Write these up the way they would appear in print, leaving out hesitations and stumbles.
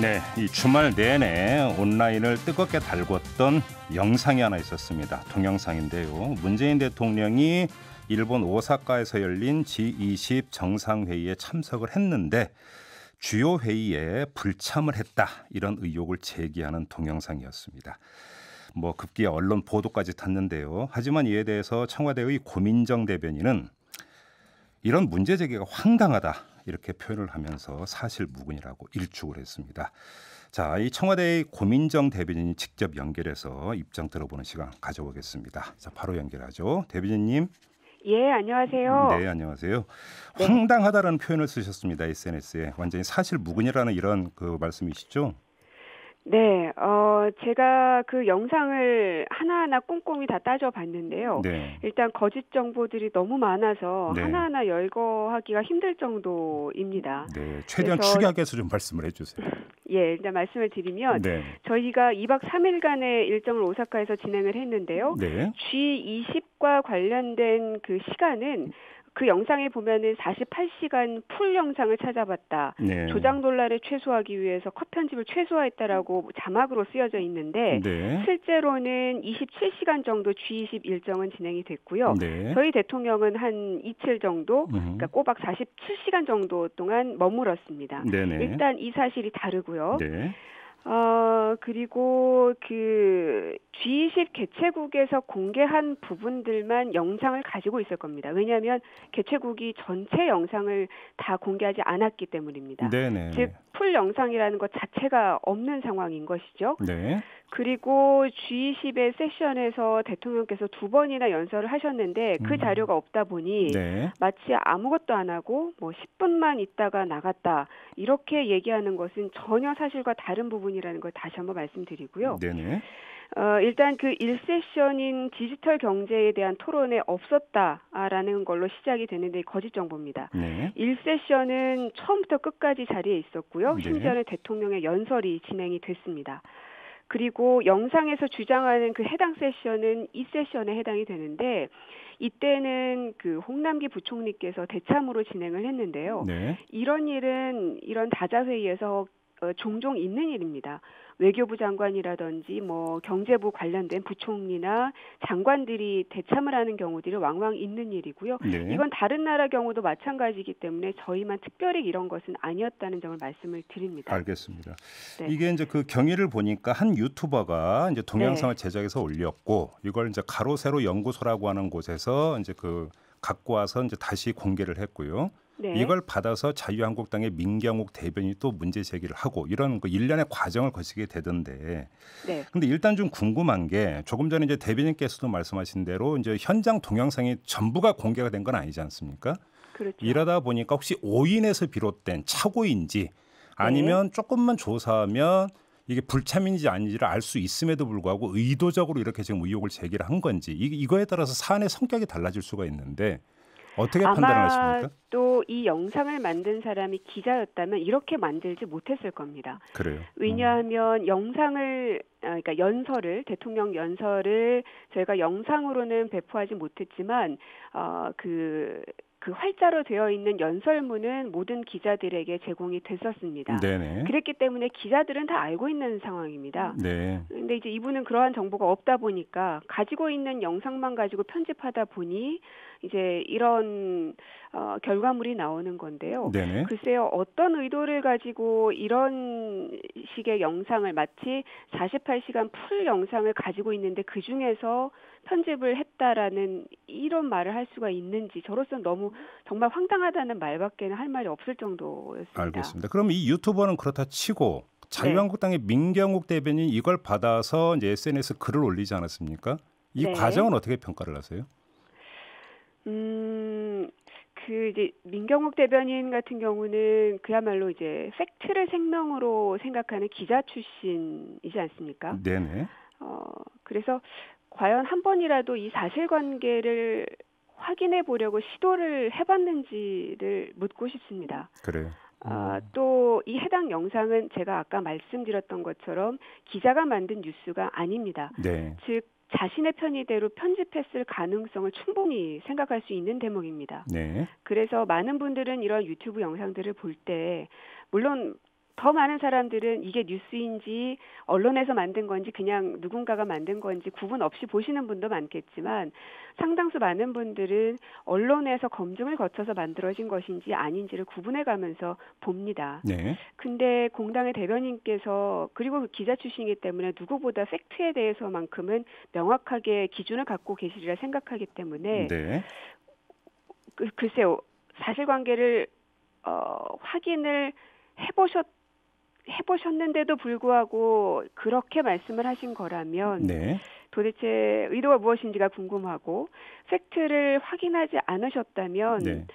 네, 이 주말 내내 온라인을 뜨겁게 달궜던 영상이 하나 있었습니다. 동영상인데요. 문재인 대통령이 일본 오사카에서 열린 G20 정상회의에 참석을 했는데 주요 회의에 불참을 했다. 이런 의혹을 제기하는 동영상이었습니다. 급기야 언론 보도까지 탔는데요. 하지만 이에 대해서 청와대의 고민정 대변인은 이런 문제 제기가 황당하다. 이렇게 표현을 하면서 사실무근이라고 일축을 했습니다. 자, 이 청와대의 고민정 대변인이 직접 연결해서 입장 들어보는 시간 가져보겠습니다. 자, 바로 연결하죠. 대변인님. 예, 안녕하세요. 네, 안녕하세요. 네. 황당하다라는 표현을 쓰셨습니다. SNS에. 완전히 사실무근이라는 이런 말씀이시죠? 네, 제가 그 영상을 하나하나 꼼꼼히 다 따져봤는데요. 네. 일단 거짓 정보들이 너무 많아서 네. 하나하나 열거하기가 힘들 정도입니다. 네, 최대한 축약해서 좀 말씀을 해주세요. 예, 일단 말씀을 드리면 네. 저희가 2박 3일간의 일정을 오사카에서 진행을 했는데요. 네. G20과 관련된 그 시간은 그 영상에 보면은 48시간 풀 영상을 찾아봤다. 네. 조작 논란을 최소화하기 위해서 컷 편집을 최소화했다라고 자막으로 쓰여져 있는데 네. 실제로는 27시간 정도 G20 일정은 진행이 됐고요. 네. 저희 대통령은 한 이틀 정도, 그러니까 꼬박 47시간 정도 동안 머물었습니다. 네네. 일단 이 사실이 다르고요. 네. 그리고 그 G20 개최국에서 공개한 부분들만 영상을 가지고 있을 겁니다. 왜냐하면 개최국이 전체 영상을 다 공개하지 않았기 때문입니다. 네네. 즉, 풀 영상이라는 것 자체가 없는 상황인 것이죠. 네. 그리고 G20의 세션에서 대통령께서 2번이나 연설을 하셨는데 그 자료가 없다 보니 네. 마치 아무것도 안 하고 10분만 있다가 나갔다 이렇게 얘기하는 것은 전혀 사실과 다른 부분이라는 걸 다시 한번 말씀드리고요. 네네. 일단 그 1세션인 디지털 경제에 대한 토론에 없었다라는 걸로 시작이 되는데 거짓 정보입니다. 네. 1세션은 처음부터 끝까지 자리에 있었고요. 네. 심지어는 대통령의 연설이 진행이 됐습니다. 그리고 영상에서 주장하는 그 해당 세션은 2세션에 해당이 되는데 이때는 그 홍남기 부총리께서 대참으로 진행을 했는데요. 네. 이런 일은 이런 다자회의에서 종종 있는 일입니다. 외교부 장관이라든지 경제부 관련된 부총리나 장관들이 대참을 하는 경우들이 왕왕 있는 일이고요. 네. 이건 다른 나라 경우도 마찬가지이기 때문에 저희만 특별히 이런 것은 아니었다는 점을 말씀을 드립니다. 알겠습니다. 네. 이게 이제 그 경위를 보니까 한 유튜버가 이제 동영상을 제작해서 올렸고 이걸 이제 가로 세로 연구소라고 하는 곳에서 이제 갖고 와서 이제 다시 공개를 했고요. 네. 이걸 받아서 자유한국당의 민경욱 대변인이 또 문제 제기를 하고 이런 일련의 과정을 거치게 되던데. 네. 근데 일단 좀 궁금한 게 조금 전에 이제 대변인께서도 말씀하신 대로 이제 현장 동영상이 전부가 공개가 된 건 아니지 않습니까? 그렇죠. 이러다 보니까 혹시 오인에서 비롯된 착오인지 아니면 조금만 조사하면 이게 불참인지 아닌지를 알 수 있음에도 불구하고 의도적으로 이렇게 지금 의혹을 제기를 한 건지 이거에 따라서 사안의 성격이 달라질 수가 있는데 어떻게 판단하십니까? 또 이 영상을 만든 사람이 기자였다면 이렇게 만들지 못했을 겁니다. 그래요. 왜냐하면 그러니까 대통령 연설을 저희가 영상으로는 배포하지 못했지만 그 활자로 되어 있는 연설문은 모든 기자들에게 제공이 됐었습니다. 네네. 그랬기 때문에 기자들은 다 알고 있는 상황입니다. 네. 근데 이제 이분은 그러한 정보가 없다 보니까 가지고 있는 영상만 가지고 편집하다 보니 이제 이런 결과물이 나오는 건데요. 네네. 글쎄요, 어떤 의도를 가지고 이런 식의 영상을 마치 48시간 풀 영상을 가지고 있는데 그 중에서 편집을 했다라는 이런 말을 할 수가 있는지 저로서는 너무 정말 황당하다는 말밖에는 할 말이 없을 정도였습니다. 알겠습니다. 그럼 이 유튜버는 그렇다 치고 자유한국당의 민경욱 대변인 이걸 받아서 이제 SNS 글을 올리지 않았습니까? 이 과정은 어떻게 평가를 하세요? 이제 민경욱 대변인 같은 경우는 그야말로 이제 팩트를 생명으로 생각하는 기자 출신이지 않습니까? 네네. 그래서 과연 한 번이라도 이 사실관계를 확인해 보려고 시도를 해봤는지를 묻고 싶습니다. 그래요. 또 이 해당 영상은 제가 아까 말씀드렸던 것처럼 기자가 만든 뉴스가 아닙니다. 네. 즉 자신의 편의대로 편집했을 가능성을 충분히 생각할 수 있는 대목입니다. 네. 그래서 많은 분들은 이런 유튜브 영상들을 볼 때 물론 더 많은 사람들은 이게 뉴스인지 언론에서 만든 건지 그냥 누군가가 만든 건지 구분 없이 보시는 분도 많겠지만 상당수 많은 분들은 언론에서 검증을 거쳐서 만들어진 것인지 아닌지를 구분해 가면서 봅니다. 네. 근데 공당의 대변인께서 그리고 기자 출신이기 때문에 누구보다 팩트에 대해서만큼은 명확하게 기준을 갖고 계시리라 생각하기 때문에 네. 글쎄요. 사실관계를 확인을 해보셨는데도 불구하고 그렇게 말씀을 하신 거라면 네. 도대체 의도가 무엇인지가 궁금하고 팩트를 확인하지 않으셨다면 네.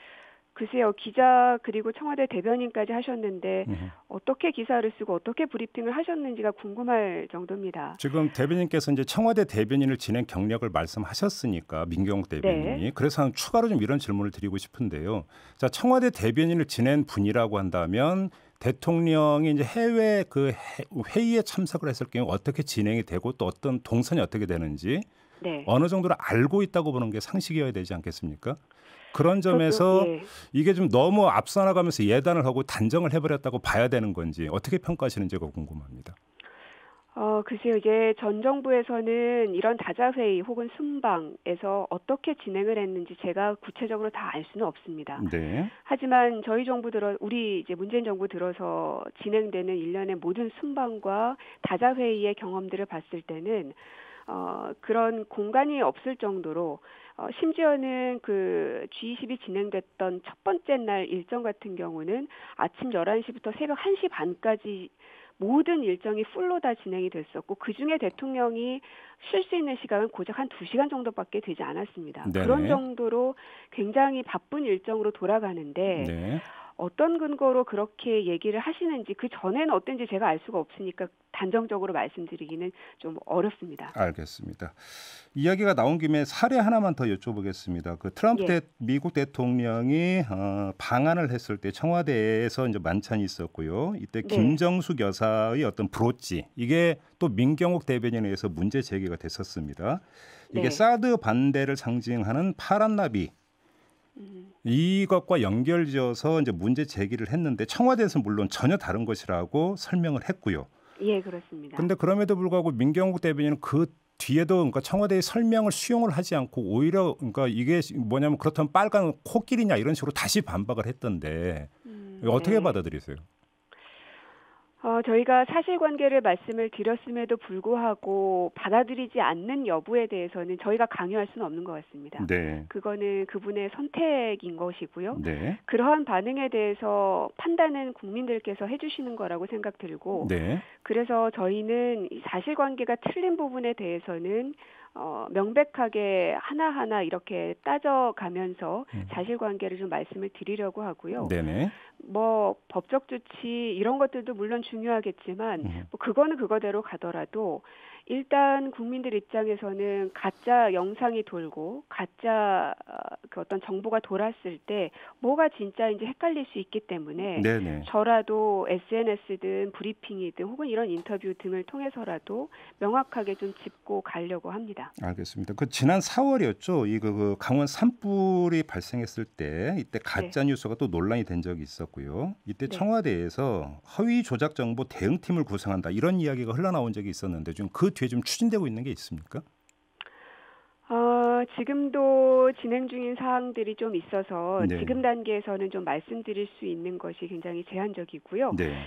글쎄요. 기자 그리고 청와대 대변인까지 하셨는데 음흠. 어떻게 기사를 쓰고 어떻게 브리핑을 하셨는지가 궁금할 정도입니다. 지금 대변인께서 이제 청와대 대변인을 지낸 경력을 말씀하셨으니까 민경욱 대변인이 네. 그래서 추가로 좀 이런 질문을 드리고 싶은데요. 자, 청와대 대변인을 지낸 분이라고 한다면 대통령이 이제 해외 회의에 참석을 했을 경우 어떻게 진행이 되고 또 어떤 동선이 어떻게 되는지 네. 어느 정도로 알고 있다고 보는 게 상식이어야 되지 않겠습니까? 그런 저도 점에서 예. 이게 좀 너무 앞서 나가면서 예단을 하고 단정을 해버렸다고 봐야 되는 건지 어떻게 평가하시는지가 궁금합니다. 글쎄요. 이제 전 정부에서는 이런 다자회의 혹은 순방에서 어떻게 진행을 했는지 제가 구체적으로 다 알 수는 없습니다. 네. 하지만 저희 정부 우리 이제 문재인 정부 들어서 진행되는 일련의 모든 순방과 다자회의의 경험들을 봤을 때는 그런 공간이 없을 정도로 심지어는 그 G20이 진행됐던 첫 번째 날 일정 같은 경우는 아침 11시부터 새벽 1시 반까지 모든 일정이 풀로 다 진행이 됐었고 그중에 대통령이 쉴 수 있는 시간은 고작 한 2시간 정도밖에 되지 않았습니다. 네네. 그런 정도로 굉장히 바쁜 일정으로 돌아가는데 네. 어떤 근거로 그렇게 얘기를 하시는지 그 전에는 어땠는지 제가 알 수가 없으니까 단정적으로 말씀드리기는 좀 어렵습니다. 알겠습니다. 이야기가 나온 김에 사례 하나만 더 여쭤보겠습니다. 그 트럼프 예. 미국 대통령이 방한을 했을 때 청와대에서 이제 만찬이 있었고요. 이때 네. 김정숙 여사의 어떤 브로치 이게 또 민경욱 대변인에 의해서 문제 제기가 됐었습니다. 이게 네. 사드 반대를 상징하는 파란 나비 이것과 연결지어서 이제 문제 제기를 했는데 청와대에서 물론 전혀 다른 것이라고 설명을 했고요. 예, 그렇습니다. 그런데 그럼에도 불구하고 민경욱 대변인은 그 뒤에도 그러니까 청와대의 설명을 수용을 하지 않고 오히려 그러니까 이게 뭐냐면 그렇다면 빨간 코끼리냐 이런 식으로 다시 반박을 했던데 어떻게 네. 받아들이세요? 저희가 사실관계를 말씀을 드렸음에도 불구하고 받아들이지 않는 여부에 대해서는 저희가 강요할 수는 없는 것 같습니다. 네. 그거는 그분의 선택인 것이고요. 네. 그러한 반응에 대해서 판단은 국민들께서 해주시는 거라고 생각 들고 네. 그래서 저희는 이 사실관계가 틀린 부분에 대해서는 명백하게 하나하나 이렇게 따져가면서 사실관계를 좀 말씀을 드리려고 하고요. 네네. 뭐 법적 조치 이런 것들도 물론 중요하겠지만 뭐 그거는 그거대로 가더라도 일단 국민들 입장에서는 가짜 영상이 돌고 가짜 그 어떤 정보가 돌았을 때 뭐가 진짜인지 헷갈릴 수 있기 때문에 네네. 저라도 SNS든 브리핑이든 혹은 이런 인터뷰 등을 통해서라도 명확하게 좀 짚고 가려고 합니다. 알겠습니다. 그 지난 4월이었죠. 그 강원 산불이 발생했을 때 이때 가짜 뉴스가 또 논란이 된 적이 있었고요. 이때 네. 청와대에서 허위 조작 정보 대응팀을 구성한다 이런 이야기가 흘러나온 적이 있었는데 좀 그 뒤에 좀 추진되고 있는 게 있습니까? 지금도 진행 중인 사항들이 좀 있어서 네. 지금 단계에서는 좀 말씀드릴 수 있는 것이 굉장히 제한적이고요. 네.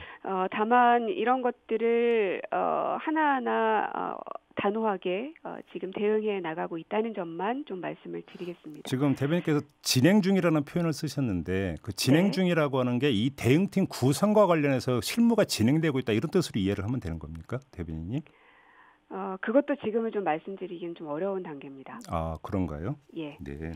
다만 이런 것들을 하나하나 단호하게 지금 대응해 나가고 있다는 점만 좀 말씀을 드리겠습니다. 지금 대변인께서 진행 중이라는 표현을 쓰셨는데 그 진행 네. 중이라고 하는 게 이 대응팀 구성과 관련해서 실무가 진행되고 있다 이런 뜻으로 이해를 하면 되는 겁니까, 대변인님? 그것도 지금은 좀 말씀드리기는 좀 어려운 단계입니다. 아, 그런가요? 예. 네. 네.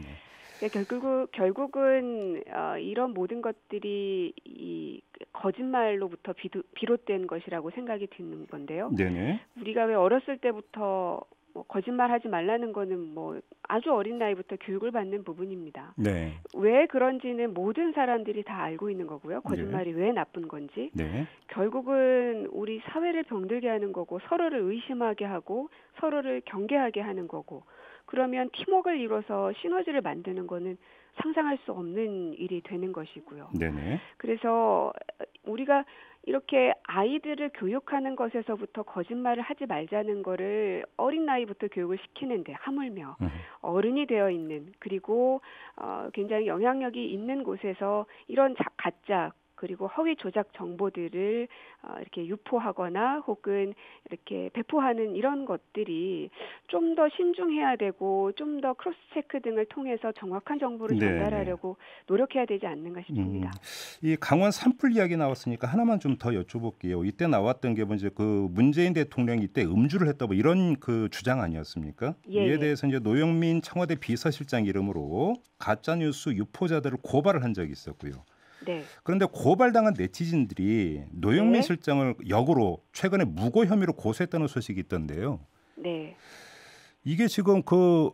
결국은 이런 모든 것들이 이 거짓말로부터 비롯된 것이라고 생각이 드는 건데요. 네네. 우리가 왜 어렸을 때부터 뭐 거짓말하지 말라는 거는 뭐 아주 어린 나이부터 교육을 받는 부분입니다. 네. 왜 그런지는 모든 사람들이 다 알고 있는 거고요. 거짓말이 왜 나쁜 건지. 네. 결국은 우리 사회를 병들게 하는 거고 서로를 의심하게 하고 서로를 경계하게 하는 거고 그러면 팀워크를 이뤄서 시너지를 만드는 거는 상상할 수 없는 일이 되는 것이고요. 네네. 그래서 우리가 이렇게 아이들을 교육하는 것에서부터 거짓말을 하지 말자는 거를 어린 나이부터 교육을 시키는데 하물며 어른이 되어 있는 그리고 굉장히 영향력이 있는 곳에서 이런 가짜 그리고 허위 조작 정보들을 이렇게 유포하거나 혹은 이렇게 배포하는 이런 것들이 좀 더 신중해야 되고 좀 더 크로스 체크 등을 통해서 정확한 정보를 전달하려고 노력해야 되지 않는가 싶습니다. 이 강원 산불 이야기 나왔으니까 하나만 좀 더 여쭤볼게요. 이때 나왔던 게 먼저 그 문재인 대통령이 이때 음주를 했다 뭐 이런 그 주장 아니었습니까? 예, 이에 대해서 이제 노영민 청와대 비서실장 이름으로 가짜 뉴스 유포자들을 고발을 한 적이 있었고요. 네. 그런데 고발당한 네티즌들이 노영민 실장을 역으로 최근에 무고 혐의로 고소했다는 소식이 있던데요. 네. 이게 지금 그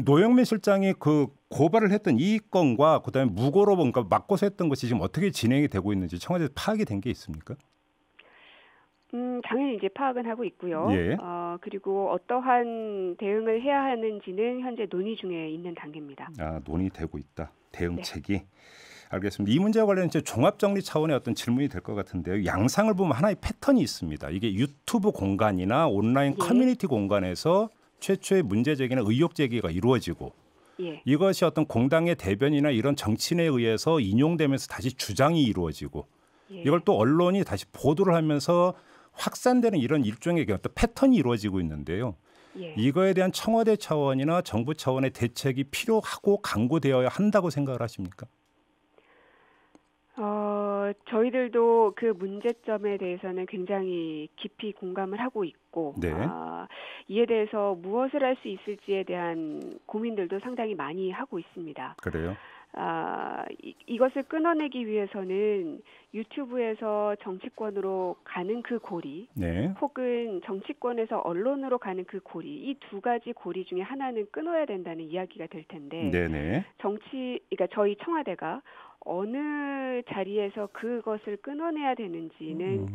노영민 실장이 그 고발을 했던 이 건과 그다음에 무고로 뭔가 맞고소했던 것이 지금 어떻게 진행이 되고 있는지 청와대에서 파악이 된 게 있습니까? 당연히 이제 파악은 하고 있고요. 예. 그리고 어떠한 대응을 해야 하는지는 현재 논의 중에 있는 단계입니다. 논의되고 있다. 대응책이. 알겠습니다. 이 문제와 관련해서 종합정리 차원의 어떤 질문이 될 것 같은데요. 양상을 보면 하나의 패턴이 있습니다. 이게 유튜브 공간이나 온라인 커뮤니티 공간에서 최초의 문제 제기나 의혹 제기가 이루어지고 이것이 어떤 공당의 대변이나 이런 정치인에 의해서 인용되면서 다시 주장이 이루어지고 이걸 또 언론이 다시 보도를 하면서 확산되는 이런 일종의 어떤 패턴이 이루어지고 있는데요. 이거에 대한 청와대 차원이나 정부 차원의 대책이 필요하고 강구되어야 한다고 생각을 하십니까? 저희들도 그 문제점에 대해서는 굉장히 깊이 공감을 하고 있고 이에 대해서 무엇을 할 수 있을지에 대한 고민들도 상당히 많이 하고 있습니다. 그래요? 이것을 끊어내기 위해서는 유튜브에서 정치권으로 가는 그 고리 혹은 정치권에서 언론으로 가는 그 고리 이 두 가지 고리 중에 하나는 끊어야 된다는 이야기가 될 텐데 그러니까 저희 청와대가 어느 자리에서 그것을 끊어내야 되는지는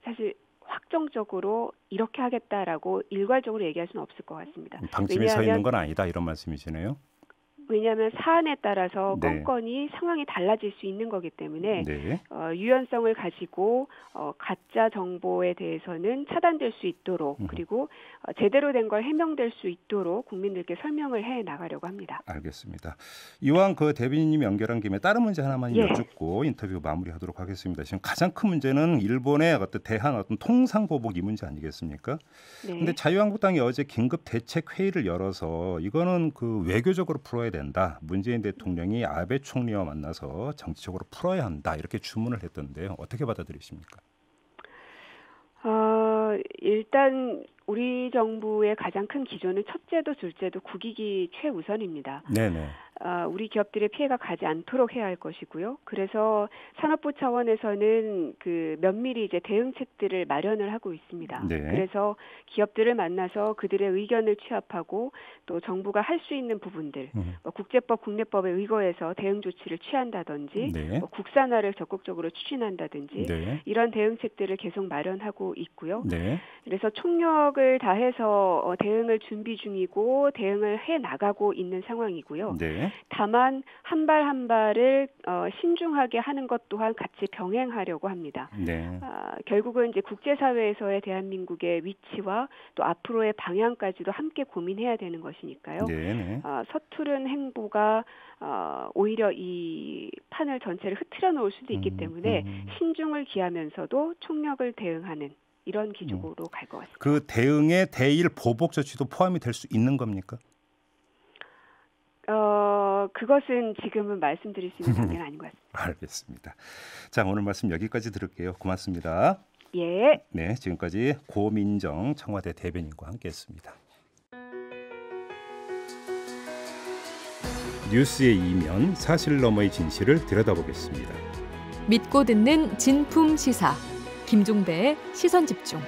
사실 확정적으로 이렇게 하겠다라고 일괄적으로 얘기할 수는 없을 것 같습니다. 방침이 서 있는 건 아니다 이런 말씀이시네요. 왜냐하면 사안에 따라서 건건이 상황이 달라질 수 있는 거기 때문에 유연성을 가지고 가짜 정보에 대해서는 차단될 수 있도록 그리고 제대로 된 걸 해명될 수 있도록 국민들께 설명을 해 나가려고 합니다. 알겠습니다. 이왕 그 대변인님 연결한 김에 다른 문제 하나만 여쭙고 인터뷰 마무리하도록 하겠습니다. 지금 가장 큰 문제는 일본의 어떤 대한 어떤 통상보복 이 문제 아니겠습니까? 그런데 자유한국당이 어제 긴급 대책 회의를 열어서 이거는 그 외교적으로 풀어야 된다. 문재인 대통령이 아베 총리와 만나서 정치적으로 풀어야 한다. 이렇게 주문을 했던데요. 어떻게 받아들이십니까? 일단 우리 정부의 가장 큰 기조는 첫째도 둘째도 국익이 최우선입니다. 우리 기업들의 피해가 가지 않도록 해야 할 것이고요. 그래서 산업부 차원에서는 그 면밀히 이제 대응책들을 마련을 하고 있습니다. 그래서 기업들을 만나서 그들의 의견을 취합하고 또 정부가 할 수 있는 부분들, 국제법, 국내법에 의거해서 대응 조치를 취한다든지, 국산화를 적극적으로 추진한다든지 이런 대응책들을 계속 마련하고 있고요. 그래서 총력을 다해서 대응을 준비 중이고 대응을 해 나가고 있는 상황이고요. 다만 한 발 한 발을 신중하게 하는 것 또한 같이 병행하려고 합니다. 결국은 이제 국제사회에서의 대한민국의 위치와 또 앞으로의 방향까지도 함께 고민해야 되는 것이니까요. 서투른 행보가 오히려 이 판을 전체를 흐트려 놓을 수도 있기 때문에 신중을 기하면서도 총력을 대응하는 이런 기조로 갈 것 같습니다. 그 대응에 대일 보복 조치도 포함이 될 수 있는 겁니까? 그것은 지금은 말씀드릴 수 있는 단계는 아닌 것 같습니다. 알겠습니다. 자, 오늘 말씀 여기까지 들을게요. 고맙습니다. 네, 지금까지 고민정 청와대 대변인과 함께했습니다. 뉴스의 이면, 사실 너머의 진실을 들여다보겠습니다. 믿고 듣는 진품 시사 김종배의 시선집중.